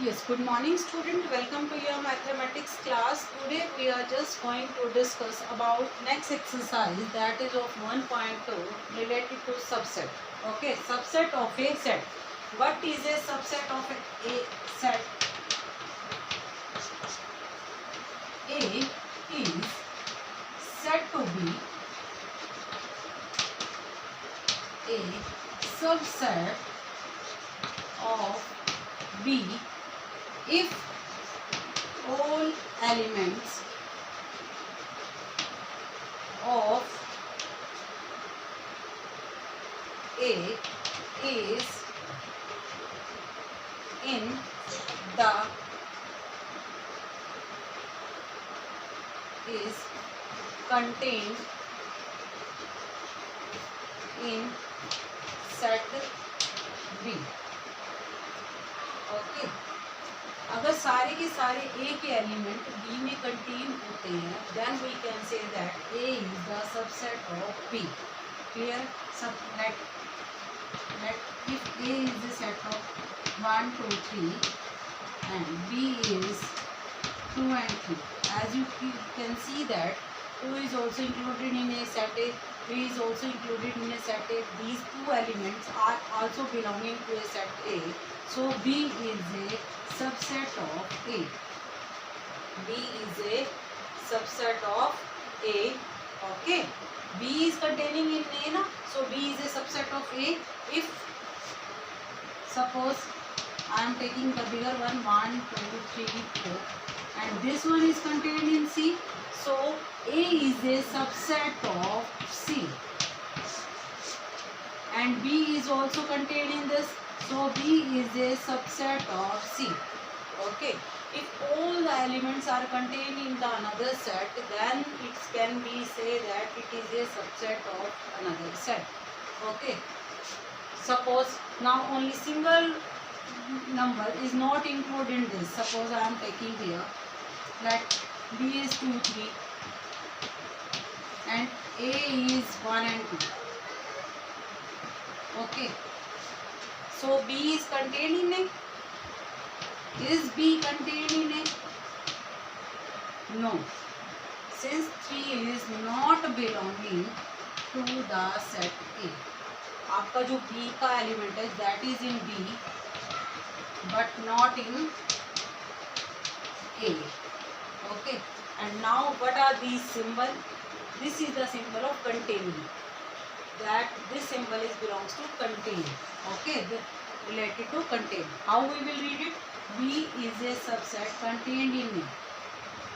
Yes, good morning student. Welcome to your mathematics class. Today we are just going to discuss about next exercise, that is of 1.2 related to subset. Okay, subset of a set. What is a subset of a set? A is said to be a subset of B if all elements of A is in the is contained in set B. Okay, अगर सारे के सारे A के element B में contain होते हैं, then we can say that A is the subset of B. Clear? सब let if A is the set of 1 2 3 and B is 2 and 3, as you can see that 2 is also included in a set A, 3 is also included in a set A. These two elements are also belonging to a set A, so B is a subset of A. B is a subset of A. Okay, B is containing in A na, so B is a subset of A if suppose I am taking the bigger one 1 2 3 4 and this one is contained in C, so A is a subset of C and B is also contained in this, so B is a subset of C. Okay, if all the elements are contained in the another set, then it can be say that it is a subset of another set. Okay, suppose now only single number is not included in this. Suppose I am taking here that B is 2 3 and A is 1 and 2. Okay, so B is contained in A. Is B contained in A? No, since 3 is not belonging to the set A. आपका जो B का element है that is in B but not in A. Okay, and now what are these symbol? This is the symbol of containing, that this symbol is belongs to contain. Okay, related to contain. How we will read it? B is a subset contained in A.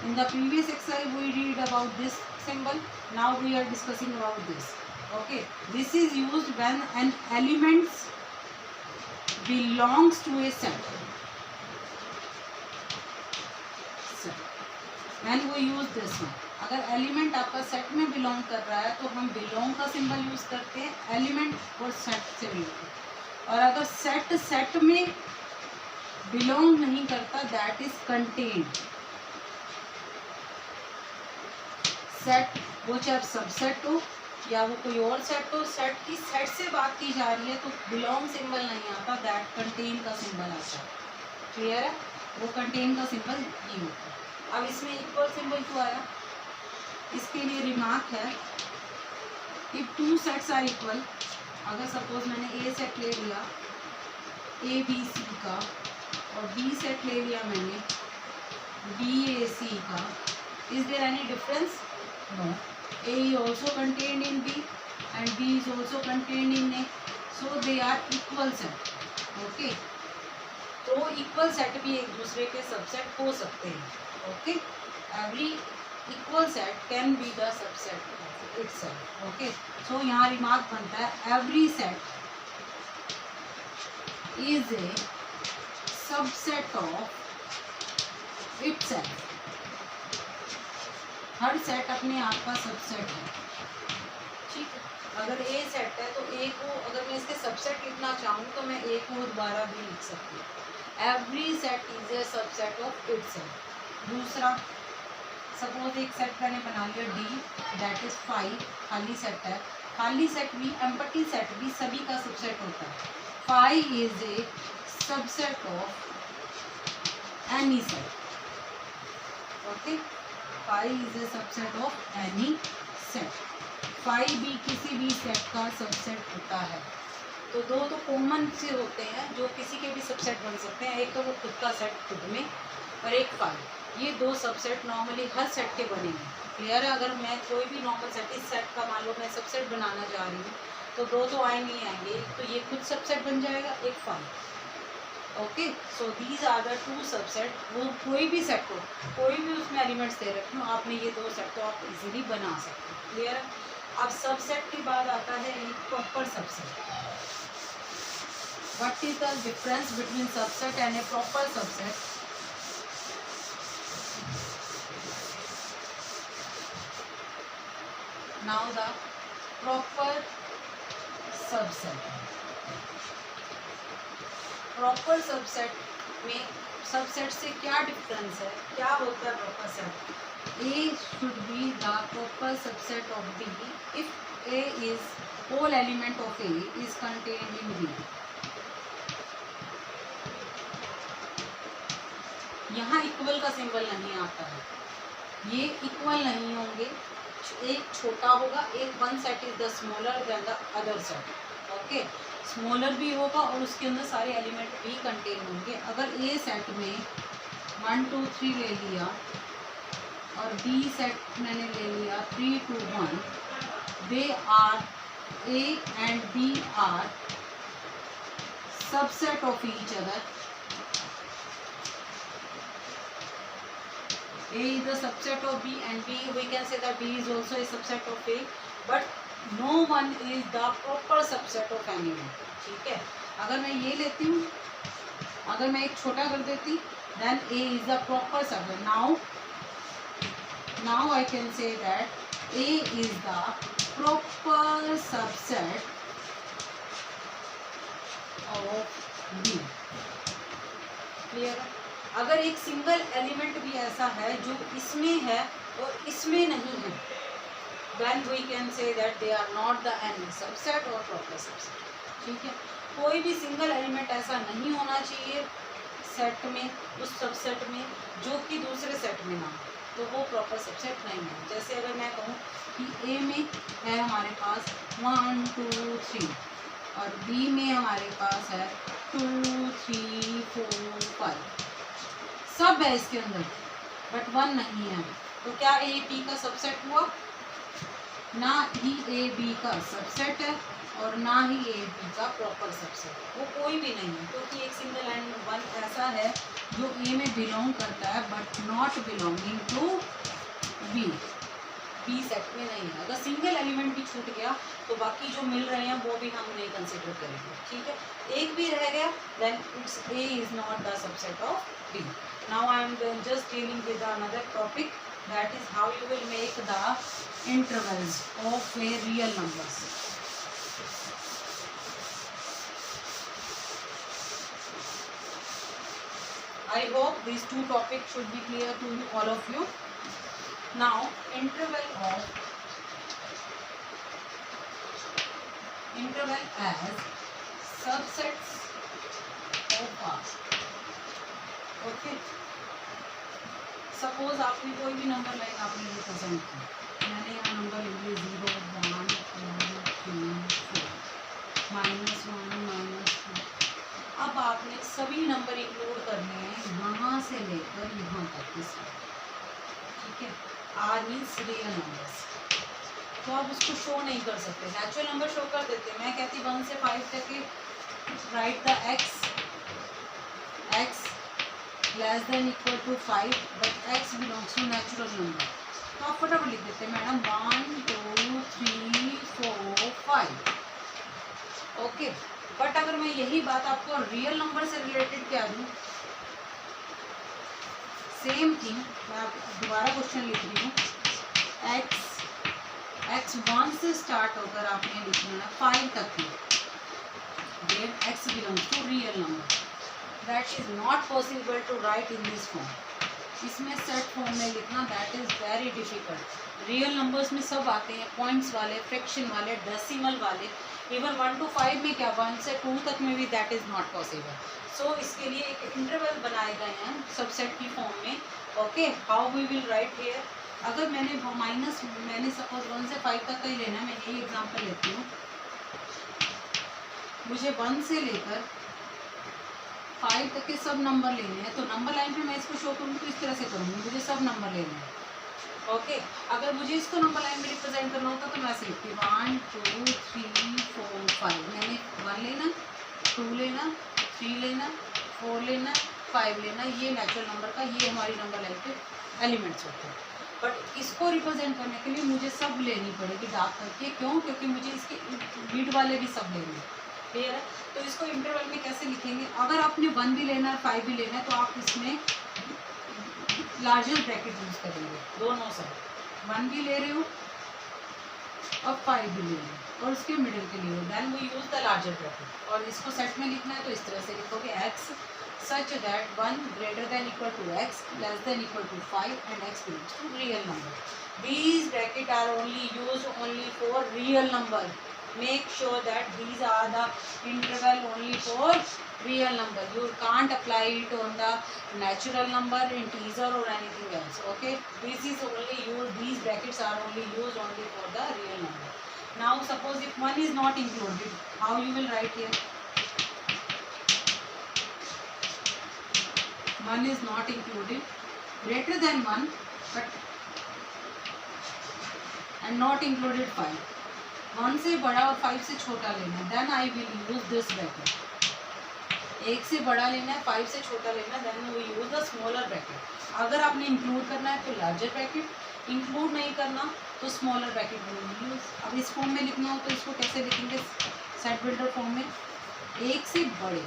In the previous exercise we read about this symbol, now we are discussing about this. Okay, this is used when an element belongs to a set. When we use this one, अगर element आपका set में belong कर रहा है तो हम belong का symbol use करते हैं एलिमेंट और सेट से रिलेटेड, और अगर सेट सेट में बिलोंग नहीं करता दैट इज कंटेन्ड. सेट वो चाहे सबसेट हो या वो कोई और सेट हो, सेट की सेट से बात की जा रही है तो बिलोंग सिंबल नहीं आता, दैट कंटेन का सिंबल आता है. क्लियर है? वो कंटेन का सिंबल ये होता है. अब इसमें इक्वल सिंबल क्यों आया? इसके लिए रिमार्क है, if two sets are equal, अगर सपोज मैंने ए सेट ले लिया ए बी सी का और बी सेट ले लिया मैंने बी ए सी का, is there any difference? No. A is also contained in B and B is also contained in A, so they are equal set. Okay, तो equal set भी एक दूसरे के subset हो सकते हैं. Okay, every equal set can be the subset itself. Okay, so यहाँ remark बनता है every set is a subset of itself. हर सेट अपने आप का सबसेट है. ठीक है, अगर ए सेट है तो ए को अगर मैं इसके सबसेट लिखना चाहूँ तो मैं ए को दोबारा भी लिख सकती हूँ. Every set is a subset of itself. दूसरा, सपोज एक सेट मैंने बना लिया डी, दैट इज 5, खाली सेट है. खाली सेट भी, एम्प्टी सेट भी सभी का सबसेट होता है. 5 is a subset of any set. Okay, phi is a subset of any set. phi भी किसी भी सेट का सबसेट होता है। तो दो तो कॉमन से होते हैं जो किसी के भी सबसेट बन सकते हैं, एक तो वो खुद का सेट खुद में और एक फाई। ये दो सबसेट नॉर्मली हर सेट के बनेंगे। क्लियर है? अगर मैं कोई भी नॉर्मल सेट इस सेट का मान लो मैं सबसेट बनाना जा रही हूँ तो दो तो आए नहीं आएंगे, एक तो ये खुद सबसेट बन जाएगा, एक phi. Okay, so these are the two subset. वो कोई भी सेट हो, कोई भी उसमें एलिमेंट्स दे रखे हो, आपने ये दो सेट तो आप इजीली बना सकते हो। क्लियर है? अब सबसेट के बाद आता है एक proper subset. What is the difference between subset and A proper subset? Now the proper subset. Proper subset में सबसेट से क्या डिफरेंस है, क्या होता है proper set? A should be the proper subset of B if A is whole element of A is contained in B. यहाँ equal का symbol नहीं आता है, ये इक्वल नहीं होंगे, एक छोटा होगा, एक one set is the smaller than the other set. Okay, smaller भी होगा और उसके अंदर सारे एलिमेंट भी कंटेन होंगे। अगर ए सेट में 1 2 3 ले लिया और बी सेट मैंने ले लिया 3 2 1, they are A and B are subset of each other. A is the subset of B and B, we can say that B is also a subset of A, but no one is the proper subset of anyone. ठीक है? अगर मैं ये लेती हूँ, अगर मैं एक छोटा कर देती, then A is the proper subset. Now I can say that A is the proper subset of B. Clear है? अगर एक सिंगल एलिमेंट भी ऐसा है जो इसमें है और इसमें नहीं है, then we can say that they are not the any subset or proper subset. ठीक है? कोई भी सिंगल एलिमेंट ऐसा नहीं होना चाहिए सेट में, उस सबसेट में, जो कि दूसरे सेट में ना हो, तो वो प्रॉपर सबसेट नहीं है। जैसे अगर मैं कहूँ कि A में है हमारे पास 1 2 3 और B में हमारे पास है 2 3 4 5, सब है इसके अंदर बट 1 नहीं है, तो क्या ए बी का सबसेट हुआ? ना ही ए बी का सबसेट है और ना ही ए बी का प्रॉपर सबसेट, वो कोई भी नहीं है, क्योंकि एक सिंगल एंड वन ऐसा है जो ए में बिलोंग करता है but not belonging to B, B set में नहीं है। अगर सिंगल एलिमेंट भी छूट गया तो बाकी जो मिल रहे हैं वो भी हम नहीं कंसिडर करेंगे। ठीक है? एक भी रह गया then it's A is not the subset of B. Now I am just dealing with another topic, that is how you will make the intervals of a real numbers. I hope these two topics should be clear to all of you. Now interval as subsets of R. Okay, suppose आपने कोई भी number line आपने ये present की, मैंने यहाँ number ले लिए 0 1 2 3 4 -1 -2। अब आपने सभी नंबर इंक्लूड करने हैं यहाँ से लेकर यहाँ तक इसमें। ठीक है? आर मीन्स रियल नंबर्स, तो आप उसको शो नहीं कर सकते, नेचुरल नंबर शो कर देते। मैं कहती 1 से 5 तक right the x less than equal to 5 but x belongs to natural number, तो आप फटाफट लिख देते हैं मैडम 1 2 3 4 5। ओके, बट अगर मैं यही बात आपको रियल नंबर से रिलेटेड क्या दूँ, सेम थिंग, मैं दोबारा क्वेश्चन लिख रही हूँ, x 1 से स्टार्ट होकर आपने लिखना है 5 तक की, then x belongs to real number, that is not possible to write in this form. इसमें सेट फॉर्म में लिखना that is very difficult. Real numbers में सब आते हैं, पॉइंट्स वाले, फ्रैक्शन वाले, डेसिमल वाले, इवन 1 to 5 में क्या 1 से 2 तक में भी दैट इज़ नॉट पॉसिबल। सो इसके लिए एक इंटरवल बनाए गए हैं सबसेट की फॉर्म में। Okay, how we will write here. अगर मैंने सपोज 1 से 5 तक का ही लेना है, मैं यही एग्जांपल लेती हूँ। मुझे 1 से लेकर 5 तक के सब नंबर लेने हैं, तो नंबर लाइन पे मैं इसको शो करूँ तो इस तरह से करूँगी, मुझे सब नंबर लेने हैं। ओके, अगर मुझे इसको नंबर लाइन में रिप्रेजेंट करना होता तो मैं ऐसे लिखती 1 2 3 4 5। मैंने 1 लेना, 2 लेना, 3 लेना, 4 लेना, 5 लेना, ये नेचुरल नंबर का, ये हमारी नंबर लाइन के एलिमेंट्स होते हैं। बट इसको रिप्रेजेंट करने के लिए मुझे सब लेनी पड़ेगी डार्क करके। क्यों? क्योंकि मुझे इसके बीट वाले भी सब लेने हैं। क्लियर है? तो इसको इंटरवल में कैसे लिखेंगे? अगर आपने 1 भी लेना है, 5 भी लेना है, तो आप इसमें लार्जर ब्रैकेट यूज करेंगे दोनों साइड। 1 भी ले रहे हो और 5 भी ले रहे हो, और उसके मिडिल के लिए then we use the larger bracket. और इसको सेट में लिखना है तो इस तरह से लिखोगे x such that 1 greater than equal to x less than equal to 5 and x belongs to real number. These brackets are only used only for real number. Make sure that these are the interval only for real number. You can't apply it on the natural number, integer or anything else. Okay, this is only used, these brackets are only used only for the real number. Now suppose if 1 is not included, how you will write here? 1 is not included, greater than 1 but and not included 5. 1 से बड़ा और 5 से छोटा लेना है, then I will use this bracket. 1 से बड़ा लेना है, 5 से छोटा लेना है, then we use the smaller bracket. अगर आपने इंक्लूड करना है तो लार्जर ब्रैकेट, इंक्लूड नहीं करना तो स्मॉलर ब्रैकेट विल यूज। अब इस फॉर्म में लिखना हो तो इसको कैसे लिखेंगे सेट बिल्डर फॉर्म में? 1 से बड़े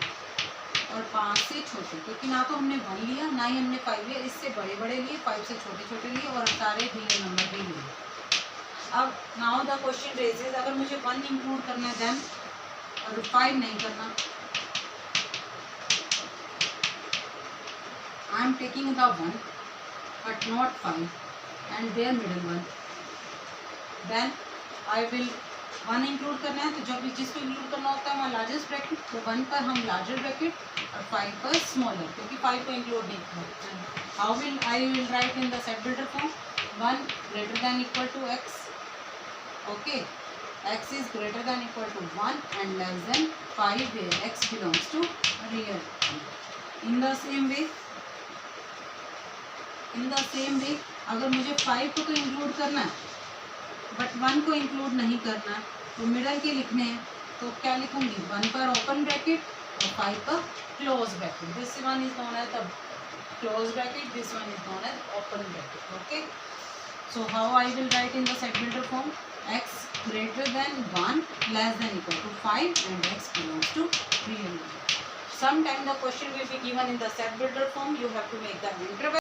और 5 से छोटे, क्योंकि ना तो हमने 1 लिया ना ही हमने 5 लिया, इससे बड़े बड़े लिए, 5 से छोटे छोटे लिए और सारे रियल नंबर भी लिए। अब नाउ द क्वेश्चन रेजेस, अगर मुझे 1 इंक्लूड करना है देन, और 5 नहीं करना, I am taking the 1 but not 5 and there middle 1, then I will 1 include करना है, तो जब जिसको इंक्लूड करना होता है वहाँ लार्जेस्ट ब्रैकेट, तो 1 पर हम लार्जर ब्रैकेट और 5 पर स्मॉलर, क्योंकि 5 को इंक्लूड नहीं करना। How will I will write in the set builder form? 1 greater than equal to x. Okay, x is greater than equal to 1 and less than 5 where x belongs to real. In the same way, अगर मुझे 5 को तो include करना है but 1 को include नहीं करना है, तो मिडल के लिखने हैं, तो क्या लिखूंगी? 1 पर ओपन ब्रैकेट और 5 पर close bracket. This one is known as the close bracket, this one is known as open bracket. Okay, so how I will write in the set builder form? X greater than 1 less than equal to 5 and x belongs to real number. Sometime the question will be given in the set builder form, you have to make the interval.